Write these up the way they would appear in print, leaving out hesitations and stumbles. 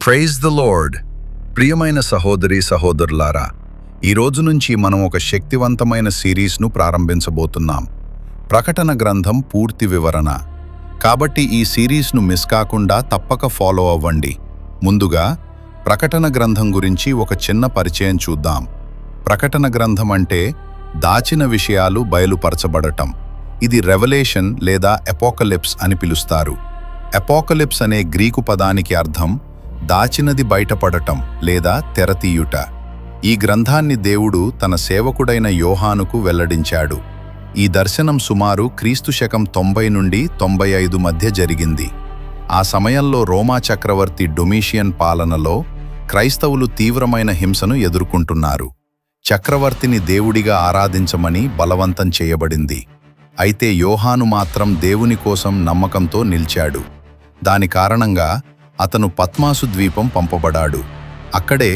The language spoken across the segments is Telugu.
Praise the lord. ప్రియమైన సహోదరి సహోదరులారా, ఈ రోజు నుంచి మనం ఒక శక్తివంతమైన సిరీస్ను ప్రారంభించబోతున్నాం. ప్రకటన గ్రంథం పూర్తి వివరణ. కాబట్టి ఈ సిరీస్ను మిస్ కాకుండా తప్పక ఫాలో అవ్వండి. ముందుగా ప్రకటన గ్రంథం గురించి ఒక చిన్న పరిచయం చూద్దాం. ప్రకటన గ్రంథం అంటే దాచిన విషయాలు బయలుపరచబడటం. ఇది రెవల్యూషన్ లేదా ఎపోకలిప్స్ అని పిలుస్తారు. ఎపోకలిప్స్ అనే గ్రీకు పదానికి అర్థం దాచినది బయటపడటం లేదా తెరతీయుట. ఈ గ్రంథాన్ని దేవుడు తన సేవకుడైన యోహానుకు వెల్లడించాడు. ఈ దర్శనం సుమారు క్రీస్తు శకం 90 నుండి 95 మధ్య జరిగింది. ఆ సమయంలో రోమా చక్రవర్తి డొమిషియన్ పాలనలో క్రైస్తవులు తీవ్రమైన హింసను ఎదుర్కొంటున్నారు. చక్రవర్తిని దేవుడిగా ఆరాధించమని బలవంతం చేయబడింది. అయితే యోహాను మాత్రం దేవుని కోసం నమ్మకంతో నిలిచాడు. దాని కారణంగా అతను పత్మాసు ద్వీపం పంపబడాడు. అక్కడే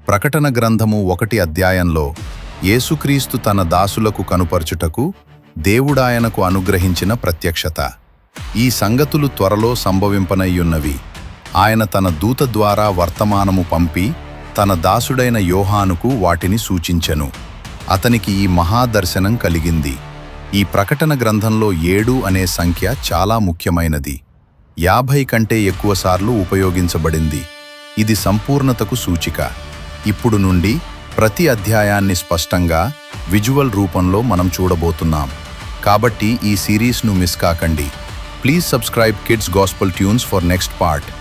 ప్రకటన గ్రంథము 1 అధ్యాయంలో యేసుక్రీస్తు తన దాసులకు కనుపర్చుటకు దేవుడాయనకు అనుగ్రహించిన ప్రత్యక్షత. ఈ సంగతులు త్వరలో సంభవింపనయ్యున్నవి. ఆయన తన దూత ద్వారా వర్తమానము పంపి తన దాసుడైన యోహానుకు వాటిని సూచించెను. అతనికి ఈ మహాదర్శనం కలిగింది. ఈ ప్రకటన గ్రంథంలో 7 అనే సంఖ్య చాలా ముఖ్యమైనది. 50 కంటే ఎక్కువసార్లు ఉపయోగించబడింది. ఇది సంపూర్ణతకు సూచిక. ఇప్పుడు నుండి ప్రతి అధ్యాయాన్ని స్పష్టంగా విజువల్ రూపంలో మనం చూడబోతున్నాం. కాబట్టి ఈ సిరీస్ను మిస్ కాకండి. Please subscribe kids gospel tunes for next part.